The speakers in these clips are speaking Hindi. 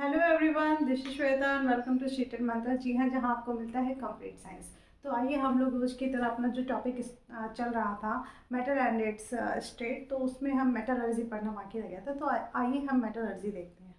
Hello everyone, this is Shweta and welcome to Sheeter Mantra. जी हाँ, जहाँ आपको मिलता है कंप्लीट साइंस। तो आइए हम लोग रोज की तरह अपना जो टॉपिक चल रहा था मेटल एंड इट्स स्टेट, तो उसमें हम मेटलर्जी पढ़ना बाकी रह गया था। तो आइए हम मेटलर्जी देखते हैं।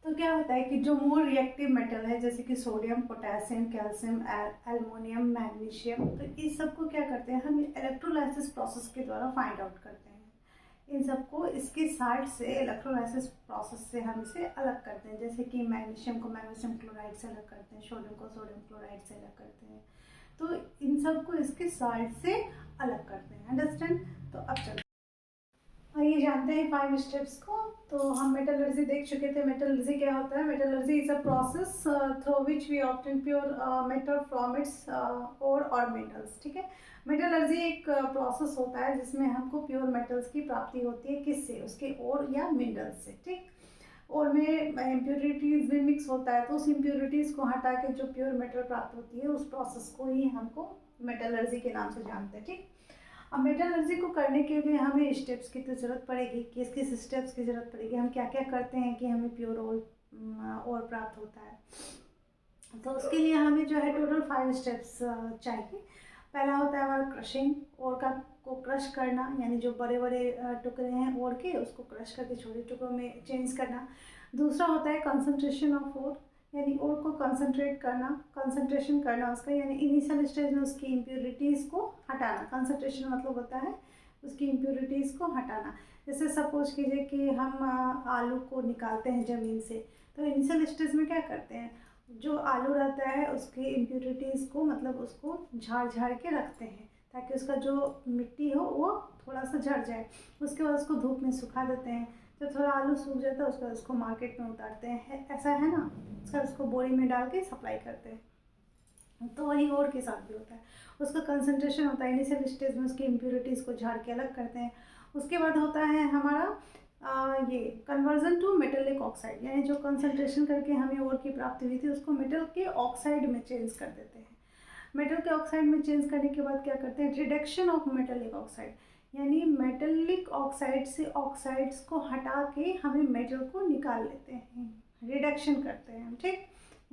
तो क्या होता है कि जो मोर रिएक्टिव मेटल है, जैसे कि sodium, potassium, calcium, aluminium, magnesium, तो इस सबको क्या करते हैं हम इलेक्ट्रोलाइसिस प्रोसेस के द्वारा फाइंड आउट करते हैं। इन सबको इसके साइड से इलेक्ट्रोलाइसिस प्रोसेस से हम इसे अलग करते हैं। जैसे कि मैग्नीशियम को मैग्नीशियम क्लोराइड से अलग करते हैं, सोडियम को सोडियम क्लोराइड से अलग करते हैं। तो इन सबको इसके साइड से अलग करते हैं। अंडरस्टैंड? तो अब चलते आइए जानते हैं 5 स्टेप्स को। तो हम मेटलर्जी देख चुके थे। मेटलर्जी क्या होता है? Metallurgy is a process through which we obtain pure metal from its ore और मिनरल्स। ठीक है, मेटलर्जी एक प्रोसेस होता है जिसमें हमको प्योर मेटल्स की प्राप्ति होती है। किससे? उसके ओर या मिनरल्स से। ठीक, और में इम्प्योरिटीज भी मिक्स होता है, तो उस इम्प्योरिटीज को हटा के जो प्योर मेटल प्राप्त होती है उस प्रोसेस को ही हमको मेटलर्जी के नाम से जानते हैं। ठीक, अब मेटलर्जी को करने के लिए हमें स्टेप्स की तो ज़रूरत पड़ेगी। किस किस स्टेप्स की ज़रूरत पड़ेगी, हम क्या क्या करते हैं कि हमें प्योर और प्राप्त होता है। तो उसके लिए हमें जो है टोटल 5 स्टेप्स चाहिए। पहला होता है हमारा क्रशिंग, और का को क्रश करना, यानी जो बड़े बड़े टुकड़े हैं और के उसको क्रश करके छोटे टुकड़ों में चेंज करना। दूसरा होता है कंसंट्रेशन ऑफ और, यानी और को कंसंट्रेट करना, कंसंट्रेशन करना उसका, यानी इनिशियल स्टेज में उसकी इम्प्योरिटीज़ को हटाना। कंसंट्रेशन मतलब होता है उसकी इम्प्योरिटीज़ को हटाना। जैसे सपोज कीजिए कि हम आलू को निकालते हैं ज़मीन से, तो इनिशियल स्टेज में क्या करते हैं, जो आलू रहता है उसकी इम्प्योरिटीज़ को, मतलब उसको झाड़ झाड़ के रखते हैं ताकि उसका जो मिट्टी हो वो थोड़ा सा झड़ जाए। उसके बाद उसको धूप में सुखा देते हैं। जब थोड़ा आलू सूख जाता है उसके बाद उसको मार्केट में उतारते हैं, ऐसा है ना। उसका उसको बोरी में डाल के सप्लाई करते हैं। तो वही और के साथ भी होता है। उसका कंसंट्रेशन होता है इनिशियल स्टेज में, उसकी इम्प्योरिटीज़ को झाड़ के अलग करते हैं। उसके बाद होता है हमारा ये कन्वर्जन टू मेटेलिक ऑक्साइड, यानी जो कंसंट्रेशन करके हमें और की प्राप्ति हुई थी उसको मेटल के ऑक्साइड में चेंज कर देते हैं। मेटल के ऑक्साइड में चेंज करने के बाद क्या करते हैं, रिडक्शन ऑफ मेटेलिक ऑक्साइड, यानी मेटेलिक ऑक्साइड से ऑक्साइड्स को हटा के हमें मेटल को निकाल लेते हैं, रिडक्शन करते हैं हम। ठीक,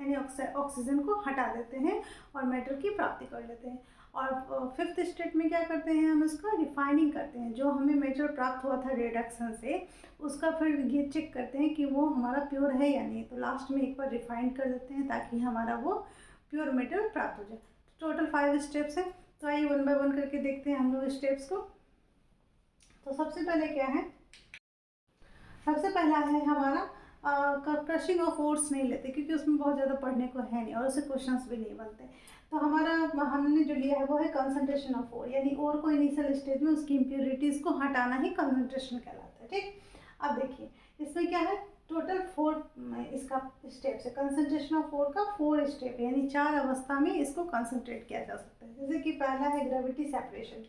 यानी ऑक्सीजन को हटा देते हैं और मेटल की प्राप्ति कर लेते हैं। और फिफ्थ स्टेट में क्या करते हैं, हम उसका रिफाइनिंग करते हैं। जो हमें मेटल प्राप्त हुआ था रिडक्शन से, उसका फिर ये चेक करते हैं कि वो हमारा प्योर है या नहीं। तो लास्ट में एक बार रिफाइन कर देते हैं ताकि हमारा वो प्योर मेटल प्राप्त हो जाए। टोटल 5 स्टेप्स हैं। तो आइए 1 बाय 1 करके देखते हैं हम लोग स्टेप्स को। तो सबसे पहले क्या है, सबसे पहला है हमारा क्रशिंग ऑफ ओर्स नहीं लेते क्योंकि उसमें बहुत ज़्यादा पढ़ने को है नहीं और उससे क्वेश्चंस भी नहीं बनते। तो हमने जो लिया है वो है कंसंट्रेशन ऑफ ओर, यानी ओर को इनिशियल स्टेज में उसकी इम्प्योरिटीज़ को हटाना ही कंसंट्रेशन कहलाता है। ठीक, अब देखिए इसमें क्या है, टोटल 4 इसका स्टेप्स है। कंसंट्रेशन ऑफ ओर का 4 स्टेप है, यानी 4 अवस्था में इसको कंसंट्रेट किया जा सकता है। जैसे कि पहला है ग्रेविटी सेपरेशन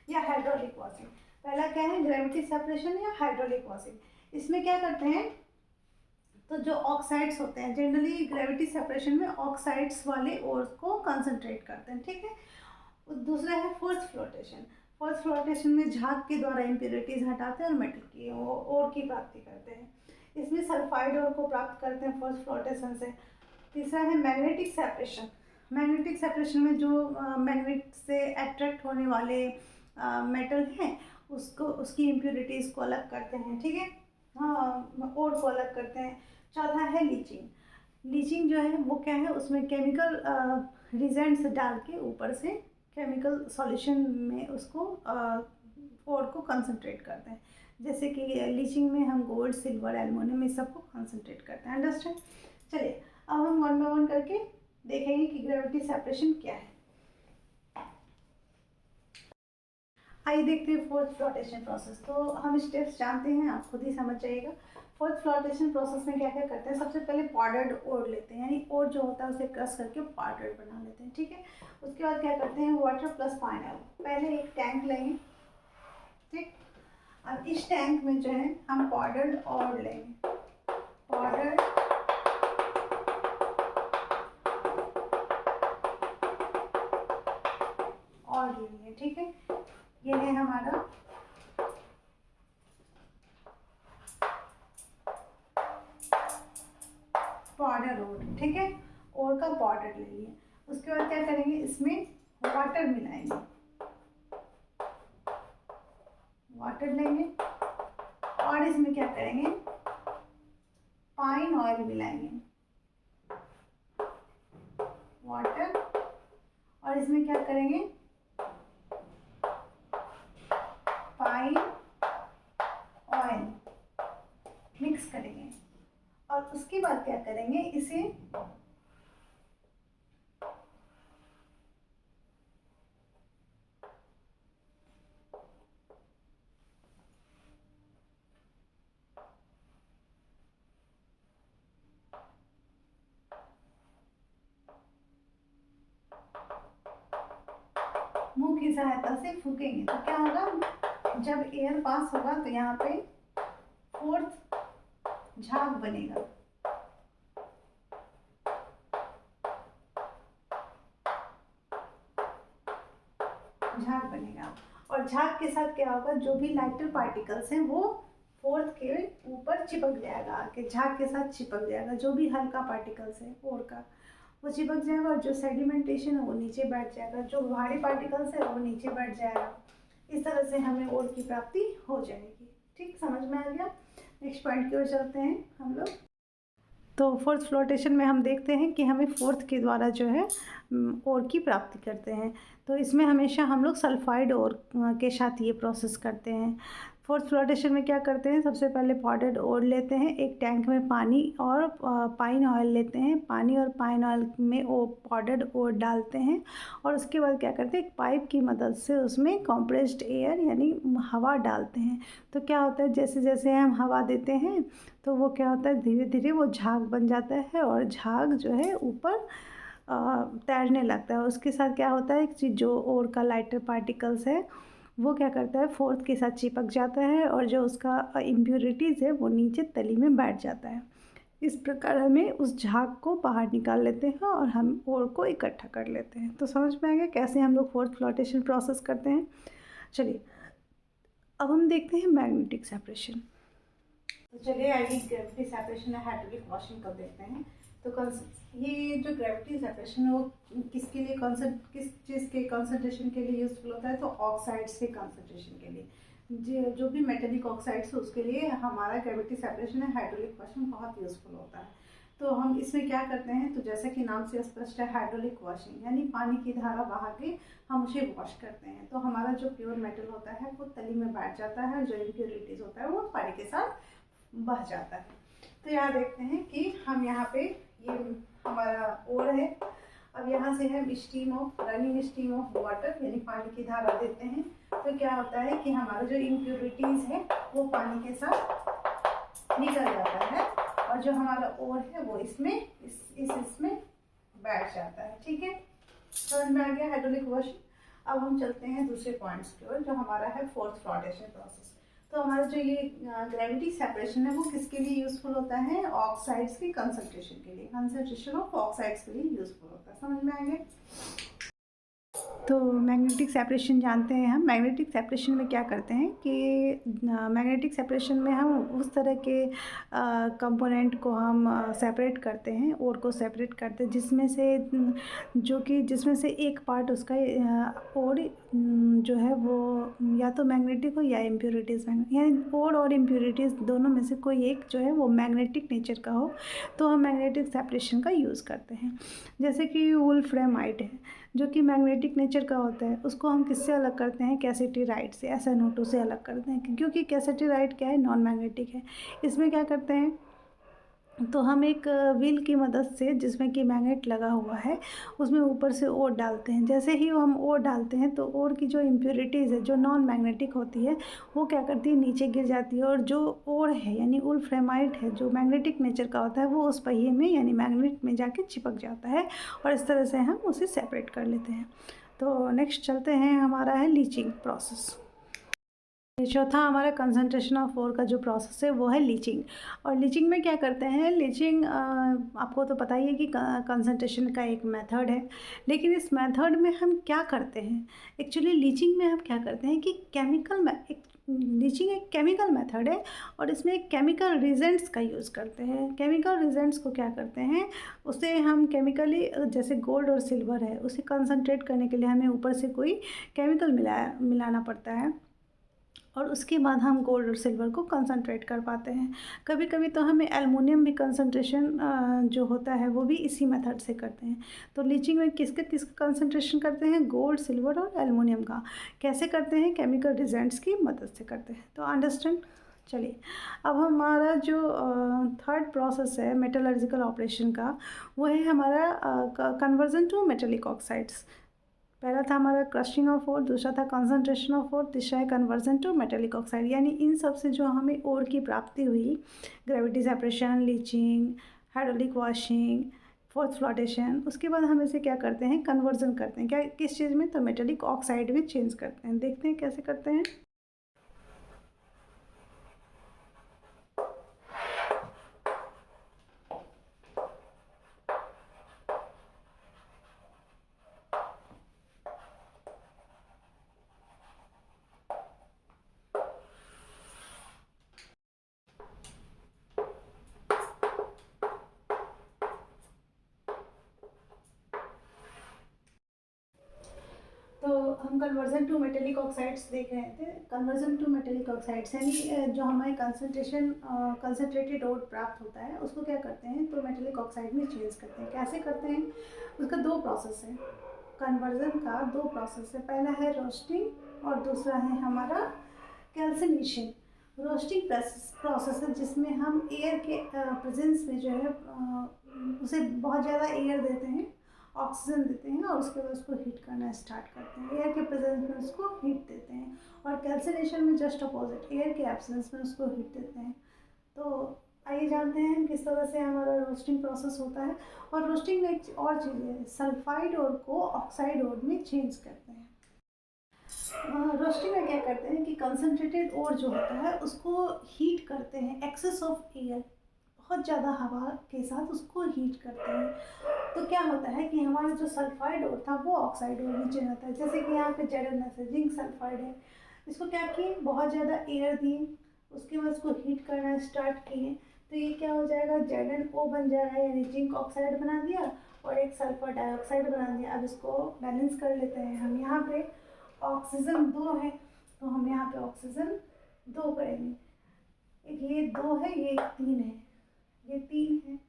या हाइड्रोलिक वॉशिंग। पहला क्या है, ग्रेविटी सेपरेशन या हाइड्रोलिक वॉशिंग। इसमें क्या करते हैं, तो जो ऑक्साइड्स होते हैं जनरली ग्रेविटी सेपरेशन में ऑक्साइड्स वाले ओर्स को कंसंट्रेट करते हैं। ठीक है, दूसरा है फोर्स फ्लोटेशन। फोर्स फ्लोटेशन में झाग के द्वारा इम्प्योरिटीज हटाते हैं और मेटल की ओर की प्राप्ति करते हैं। इसमें सल्फाइड ओर को प्राप्त करते हैं फोर्स फ्लोटेशन से। तीसरा है मैग्नेटिक सेपरेशन। मैग्नेटिक सेपरेशन में जो मैग्नेट से अट्रैक्ट होने वाले मेटल हैं उसको, उसकी इम्प्योरिटीज़ को अलग करते हैं। ठीक है, हाँ, ओर को अलग करते हैं। चौथा है लीचिंग। लीचिंग जो है वो क्या है, उसमें केमिकल रिजेंट्स डाल के ऊपर से केमिकल सॉल्यूशन में उसको ओर को कंसंट्रेट करते हैं। जैसे कि लीचिंग में हम गोल्ड, सिल्वर, एल्युमिनियम इस सबको कंसंट्रेट करते हैं। अंडरस्टैंड। चलिए अब हम 1 बाय 1 करके देखेंगे कि ग्रेविटी सेपरेशन क्या है। आइए देखते हैं फोर्थ फ्लोटेशन प्रोसेस। तो हम स्टेप्स जानते हैं, आप खुद ही समझ जाइएगा। फोर्थ फ्लोटेशन प्रोसेस में क्या क्या करते हैं, सबसे पहले पाउडर्ड ओर लेते हैं, यानी ओर जो होता है उसे क्रश करके पाउडर बना लेते हैं। ठीक है, उसके बाद क्या करते हैं, वाटर प्लस पानी। पहले एक टैंक लेंगे। ठीक, अब इस टैंक में जो है हम पाउडर्ड ओर लेंगे। पाउडर्ड और लेंगे। ठीक है, ये है हमारा पाउडर ओर। ठीक है, ओर का पाउडर ले लिया। उसके बाद क्या करेंगे, इसमें वाटर मिलाएंगे। वाटर लेंगे और इसमें क्या करेंगे, पाइन ऑयल मिलाएंगे। वाटर और इसमें क्या करेंगे, पाइन ऑयल मिक्स करेंगे। और उसके बाद क्या करेंगे, इसे मुंह की सहायता से फूकेंगे। तो क्या होगा, जब एयर पास होगा तो यहाँ पे फोर्थ झाग बनेगा। झाग बनेगा और झाग के साथ क्या होगा, जो भी लाइटर पार्टिकल्स हैं वो फोर्थ के ऊपर चिपक जाएगा, आके झाग के साथ चिपक जाएगा। जो भी हल्का पार्टिकल्स है ओर का वो चिपक जाएगा और जो सेडिमेंटेशन है वो नीचे बैठ जाएगा, जो भारी पार्टिकल्स है वो नीचे बैठ जाएगा। इस तरह से हमें ओर की प्राप्ति हो जाएगी। ठीक, समझ में आ गया। नेक्स्ट पॉइंट की ओर चलते हैं हम लोग। तो फोर्थ फ्लोटेशन में हम देखते हैं कि हमें फोर्थ के द्वारा जो है ओर की प्राप्ति करते हैं। तो इसमें हमेशा हम लोग सल्फाइड ओर के साथ ये प्रोसेस करते हैं। फोर्थ फ्लोटेशन में क्या करते हैं, सबसे पहले पाउडर्ड ओर लेते हैं, एक टैंक में पानी और पाइन ऑयल लेते हैं। पानी और पाइन ऑयल में वो पाउडर्ड ओर डालते हैं और उसके बाद क्या करते हैं, एक पाइप की मदद से उसमें कंप्रेस्ड एयर यानी हवा डालते हैं। तो क्या होता है, जैसे जैसे हम हवा देते हैं तो वो क्या होता है, धीरे धीरे वो झाग बन जाता है और झाग जो है ऊपर तैरने लगता है। उसके साथ क्या होता है कि जो ओर का लाइटर पार्टिकल्स है वो क्या करता है, फोर्थ के साथ चिपक जाता है और जो उसका इम्प्योरिटीज़ है वो नीचे तली में बैठ जाता है। इस प्रकार हमें उस झाग को बाहर निकाल लेते हैं और हम ओर को इकट्ठा कर लेते हैं। तो समझ में आ गया कैसे हम लोग फोर्थ फ्लोटेशन प्रोसेस करते हैं। चलिए अब हम देखते हैं मैग्नेटिक सेपरेशन। तो चलिए आइए ग्रेविटी सेपरेशन है हाइड्रोलिक वॉशिंग कब देखते हैं। तो ये जो ग्रेविटी सेपरेशन है वो किसके लिए किस चीज़ के कंसंट्रेशन के लिए यूज़फुल होता है, तो ऑक्साइड्स के कंसंट्रेशन के लिए। जो भी मेटेलिक ऑक्साइड्स है उसके लिए हमारा ग्रेविटी सेपरेशन है हाइड्रोलिक वॉशिंग बहुत यूज़फुल होता है। तो हम इसमें क्या करते हैं, तो जैसा कि नाम से स्पष्ट है हाइड्रोलिक वॉशिंग, यानी पानी की धारा बहा के हम उसे वॉश करते हैं। तो हमारा जो प्योर मेटल होता है वो तली में बैठ जाता है और जो इम्प्योरिटीज़ होता है वो पानी के साथ बह जाता है। तो यहाँ देखते हैं कि हम यहाँ पे ये हमारा ओर है। अब यहाँ से हम रनिंग स्टीम ऑफ वाटर यानी पानी की धारा देते हैं। तो क्या होता है कि हमारा जो इम्प्योरिटीज़ है वो पानी के साथ निकल जाता है और जो हमारा ओर है वो इसमें इसमें बैठ जाता है। ठीक है, समझ में आ गया हाइड्रोलिक वॉशिंग। अब हम चलते हैं दूसरे पॉइंट्स की ओर जो हमारा है फोर्थ फ्लोटेशन प्रोसेस। तो हमारा जो ये ग्रेविटी सेपरेशन है वो किसके लिए यूजफुल होता है? ऑक्साइड्स की कंसंट्रेशन के लिए, कंसंट्रेशन ऑफ ऑक्साइड्स के लिए यूजफुल होता है। समझ में आएंगे। तो मैग्नेटिक सेपरेशन जानते हैं हम। मैग्नेटिक सेपरेशन में क्या करते हैं कि मैग्नेटिक सेपरेशन में हम उस तरह के कंपोनेंट को हम सेपरेट करते हैं, ओर को सेपरेट करते हैं जिसमें से एक पार्ट उसका ओर जो है वो या तो मैग्नेटिक हो या इम्प्योरिटीज़, यानी ओर और इम्प्योरिटीज़ दोनों में से कोई एक जो है वो मैग्नेटिक नेचर का हो तो हम मैग्नेटिक सेपरेशन का यूज़ करते हैं। जैसे कि वुल्फ्रेमाइट है जो कि मैग्नेटिक नेचर का होता है, उसको हम किससे अलग करते हैं? कैसेटिराइट से, SnO2 से अलग करते हैं, क्योंकि कैसेटिराइट क्या है? नॉन मैग्नेटिक है। इसमें क्या करते हैं तो हम एक व्हील की मदद से जिसमें कि मैग्नेट लगा हुआ है उसमें ऊपर से ओर डालते हैं। जैसे ही हम ओर डालते हैं तो ओर की जो इम्प्योरिटीज़ है जो नॉन मैग्नेटिक होती है वो क्या करती है? नीचे गिर जाती है और जो ओर है यानी वुल्फ्रेमाइट है जो मैग्नेटिक नेचर का होता है वो उस पहिए में यानी मैग्नेट में जाके चिपक जाता है और इस तरह से हम उसे सेपरेट कर लेते हैं। तो नेक्स्ट चलते हैं, हमारा है लीचिंग प्रोसेस। चौथा हमारा कंसंट्रेशन ऑफ ओर का जो प्रोसेस है वो है लीचिंग। और लीचिंग में क्या करते हैं? लीचिंग आपको तो पता ही है कि कंसंट्रेशन का एक मेथड है, लेकिन इस मेथड में हम क्या करते हैं? एक्चुअली लीचिंग में हम क्या करते हैं कि लीचिंग एक केमिकल मेथड है और इसमें एक केमिकल रिजेंट्स का यूज़ करते हैं। केमिकल रिजेंट्स को क्या करते हैं? उसे हम केमिकली, जैसे गोल्ड और सिल्वर है, उसे कंसंट्रेट करने के लिए हमें ऊपर से कोई केमिकल मिलाना पड़ता है और उसके बाद हम गोल्ड और सिल्वर को कंसंट्रेट कर पाते हैं। कभी कभी तो हमें एल्युमिनियम भी कंसंट्रेशन जो होता है वो भी इसी मेथड से करते हैं। तो लीचिंग में किसका कंसंट्रेशन करते हैं? गोल्ड, सिल्वर और एल्युमिनियम का। कैसे करते हैं? केमिकल रिजेंट्स की मदद से करते हैं। तो अंडरस्टैंड। चलिए, अब हमारा जो थर्ड प्रोसेस है मेटलर्जिकल ऑपरेशन का वो है हमारा कन्वर्जन टू मेटेलिक ऑक्साइड्स। पहला था हमारा क्रशिंग ऑफ ओर, दूसरा था कंसंट्रेशन ऑफ ओर, तीसरा है कन्वर्जन टू मेटेलिक ऑक्साइड। यानी इन सब से जो हमें ओर की प्राप्ति हुई, gravity separation, leaching, hydraulic washing, fourth flotation, उसके बाद हम इसे क्या करते हैं? कन्वर्जन करते हैं। क्या किस चीज़ में? तो मेटेलिक ऑक्साइड में चेंज करते हैं। देखते हैं कैसे करते हैं। तो हम कन्वर्जन टू मेटेलिक ऑक्साइड्स देख रहे थे। कन्वर्जन टू मेटेलिक ऑक्साइड्स यानी जो हमारे कंसनट्रेटेड ओर प्राप्त होता है उसको क्या करते हैं? तो मेटेलिक ऑक्साइड में चेंज करते हैं। कैसे करते हैं? उसका दो प्रोसेस है। कन्वर्जन का दो प्रोसेस है, पहला है रोस्टिंग और दूसरा है हमारा कैल्सिनेशन। रोस्टिंग प्रोसेस है जिसमें हम एयर के प्रेजेंस में जो है उसे बहुत ज़्यादा एयर देते हैं, ऑक्सीजन देते हैं और उसके बाद उसको हीट करना स्टार्ट करते हैं। एयर के प्रेजेंस में उसको हीट देते हैं। और कैल्सिनेशन में जस्ट अपोजिट, एयर के एब्सेंस में उसको हीट देते हैं। तो आइए जानते हैं किस तरह से हमारा रोस्टिंग प्रोसेस होता है। और रोस्टिंग में एक और चीज़ है, सल्फाइड ओर को ऑक्साइड ओर में चेंज करते हैं। रोस्टिंग में क्या करते हैं कि कंसनट्रेटेड ओर जो होता है उसको हीट करते हैं, एक्सेस ऑफ एयर, बहुत ज़्यादा हवा के साथ उसको हीट करते हैं। तो क्या होता है कि हमारा जो सल्फाइड ओर था वो ऑक्साइड ओर में चेंज होता है। जैसे कि यहाँ पे ZnS है, जिंक सल्फाइड है, इसको क्या किए? बहुत ज़्यादा एयर दिए, उसके बाद उसको हीट करना स्टार्ट किए, तो ये क्या हो जाएगा? ZnO बन जाएगा, यानी जिंक ऑक्साइड बना दिया और एक सल्फर डाइऑक्साइड बना दिया। अब इसको बैलेंस कर लेते हैं हम। यहाँ पे ऑक्सीजन 2 है तो हम यहाँ पे ऑक्सीजन 2 करेंगे। एक ये 2 है, ये 3 है, ये 3 है,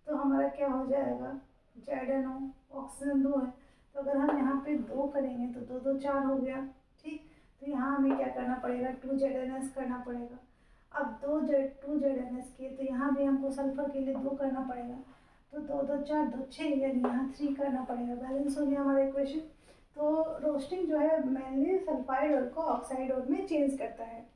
तो हमारा क्या हो जाएगा? ZnO, ऑक्सीजन 2 है, तो अगर हम यहाँ पे 2 करेंगे तो 2 2 4 हो गया। ठीक, तो यहाँ हमें क्या करना पड़ेगा? 2 ZnS करना पड़ेगा। अब 2 ZnS के, तो यहाँ भी हमको सल्फर के लिए 2 करना पड़ेगा, तो 2 2 4 2 6, यानी यहाँ 3 करना पड़ेगा। बैलेंस हो गया हमारा इक्वेशन। तो रोस्टिंग जो है मेनली सल्फाइड ऑयल को ऑक्साइड ऑयल में चेंज करता है।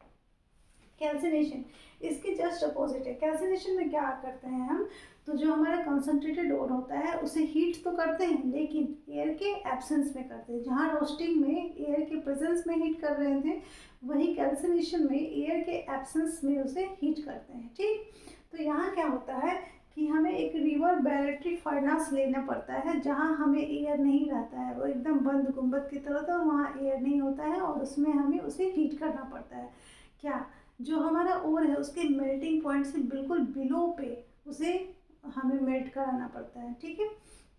कैल्सिनेशन इसके जस्ट अपोजिट है। कैल्सिनेशन में क्या करते हैं हम, तो जो हमारा कंसंट्रेटेड ओर होता है उसे हीट तो करते हैं, लेकिन एयर के एब्सेंस में करते हैं। जहाँ रोस्टिंग में एयर के प्रेजेंस में हीट कर रहे थे, वही कैल्सिनेशन में एयर के एब्सेंस में उसे हीट करते हैं। ठीक, तो यहाँ क्या होता है कि हमें एक रिवर बैरेटरी फर्नास लेना पड़ता है, जहाँ हमें एयर नहीं रहता है, वो एकदम बंद गुंबद की तरह, तो वहाँ एयर नहीं होता है और उसमें हमें उसे हीट करना पड़ता है। क्या, जो हमारा ओर है उसके मेल्टिंग पॉइंट से बिल्कुल बिलो पे उसे हमें मेल्ट कराना पड़ता है। ठीक है,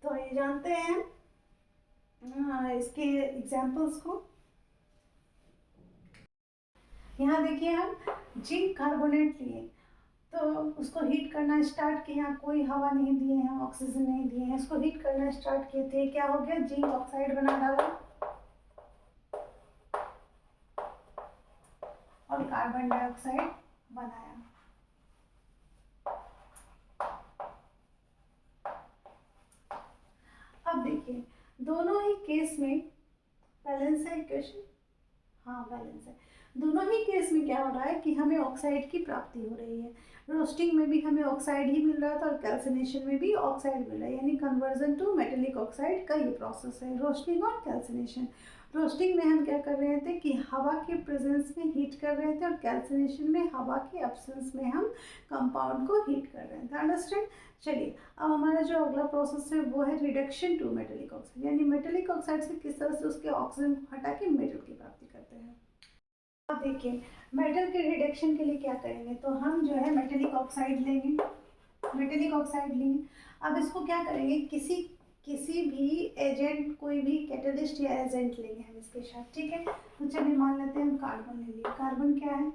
तो ये जानते हैं इसके एग्जांपल्स को। यहाँ देखिए हम जिंक कार्बोनेट लिए, तो उसको हीट करना स्टार्ट किया, कोई हवा नहीं दिए हैं, ऑक्सीजन नहीं दिए हैं, इसको हीट करना स्टार्ट किए थे, क्या हो गया, जिंक ऑक्साइड बना डाला और कार्बन डाइऑक्साइड बनाया। अब देखिए दोनों ही केस में बैलेंस है इक्वेशन, हाँ बैलेंस है। दोनों ही केस में क्या हो रहा है कि हमें ऑक्साइड की प्राप्ति हो रही है। रोस्टिंग में भी हमें ऑक्साइड ही मिल रहा था और कैल्सिनेशन में भी ऑक्साइड मिल रहा है, यानी कन्वर्जन टू मेटेलिक ऑक्साइड का ये प्रोसेस है, रोस्टिंग और कैल्सिनेशन। रोस्टिंग में हम क्या कर रहे थे कि हवा के प्रेजेंस में हीट कर रहे थे, और कैल्सिनेशन में हवा के एब्सेंस में हम कंपाउंड को हीट कर रहे थे। अंडरस्टैंड। चलिए अब हमारा जो अगला प्रोसेस है वो है रिडक्शन टू मेटेलिक ऑक्साइड, यानी मेटेलिक ऑक्साइड से किस तरह से उसके ऑक्सीजन को हटा के मेटल की प्राप्ति करते हैं। अब देखिए मेटल के रिडक्शन के लिए क्या करेंगे, तो हम जो है मेटेलिक ऑक्साइड लेंगे, मेटेलिक ऑक्साइड लेंगे। अब इसको क्या करेंगे, किसी भी एजेंट, कोई भी कैटलिस्ट या एजेंट लेंगे हम इसके साथ। ठीक है, तो चलिए मान लेते हैं हम कार्बन ले लिए। कार्बन क्या है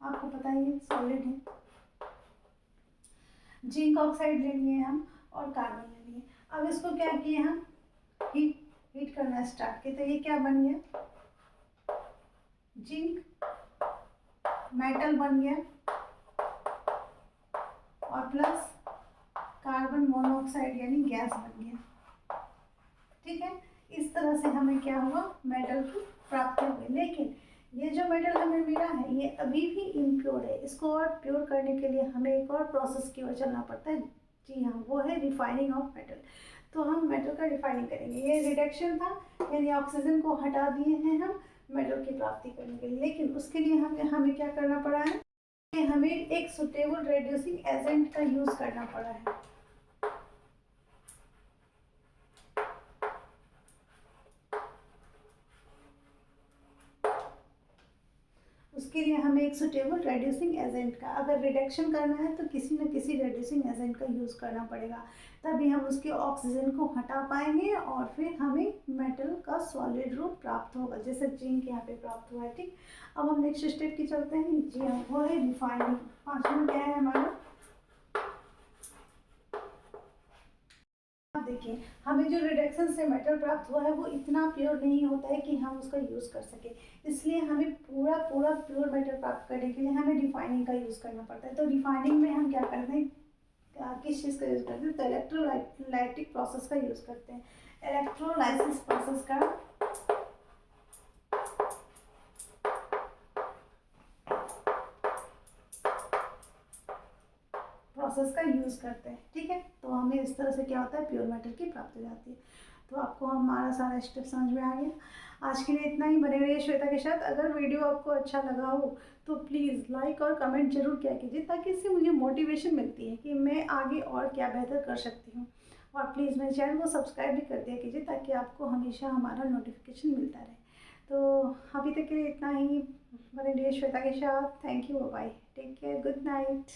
आपको पता ही है, सॉलिड है। जिंक ऑक्साइड ले लिए हम और कार्बन ले लिए। अब इसको क्या किए हम, हीट करना स्टार्ट किए, तो ये क्या बन गया, जिंक मेटल बन गया और प्लस कार्बन मोनोऑक्साइड यानी गैस बन गया। ठीक है, इस तरह से हमें क्या हुआ, मेटल की प्राप्ति हो गई। लेकिन ये जो मेटल हमें मिला है ये अभी भी इम्प्योर है, इसको और प्योर करने के लिए हमें एक और प्रोसेस की ओर चलना पड़ता है। जी हाँ, वो है रिफाइनिंग ऑफ मेटल। तो हम मेटल का रिफाइनिंग करेंगे। ये रिडक्शन था, यानी ऑक्सीजन को हटा दिए हैं हम मेटल की प्राप्ति करने के लिए। लेकिन उसके लिए हमें क्या करना पड़ा है, हमें एक सुटेबल रेड्यूसिंग एजेंट का यूज करना पड़ा है। उसके लिए हमें एक सुटेबल रेड्यूसिंग एजेंट का, अगर रिडक्शन करना है तो किसी न किसी रेड्यूसिंग एजेंट का यूज़ करना पड़ेगा, तभी हम उसके ऑक्सीजन को हटा पाएंगे और फिर हमें मेटल का सॉलिड रूप प्राप्त होगा, जैसे जिंक यहाँ पे प्राप्त हुआ है। ठीक, अब हम नेक्स्ट स्टेप की चलते हैं। जी हाँ, वो है रिफाइनिंग। पाँचवा क्या है हमारा, देखिए हमें जो रिडक्शन से मेटल प्राप्त हुआ है वो इतना प्योर नहीं होता है कि हम उसका यूज़ कर सके, इसलिए हमें पूरा प्योर मेटल प्राप्त करने के लिए हमें रिफाइनिंग का यूज़ करना पड़ता है। तो रिफाइनिंग में हम क्या करते हैं, किस चीज़ का यूज़ करते हैं, तो इलेक्ट्रोलाइटिक प्रोसेस का यूज़ करते हैं। इलेक्ट्रोलाइसिस प्रोसेस का यूज़ करते हैं। ठीक है, तो हमें इस तरह से क्या होता है, प्योर मेटल की प्राप्ति हो जाती है। तो आपको हमारा सारा स्टेप समझ में आ गया। आज के लिए इतना ही, बने रहिए श्वेता के साथ। अगर वीडियो आपको अच्छा लगा हो तो प्लीज़ लाइक और कमेंट जरूर किया कीजिए, ताकि इससे मुझे मोटिवेशन मिलती है कि मैं आगे और क्या बेहतर कर सकती हूँ। और प्लीज़ मेरे चैनल को सब्सक्राइब भी कर दिया कीजिए, ताकि आपको हमेशा हमारा नोटिफिकेशन मिलता रहे। तो अभी तक के लिए इतना ही, बने रहिए श्वेता के साथ। Thank you, bye, take care, good night.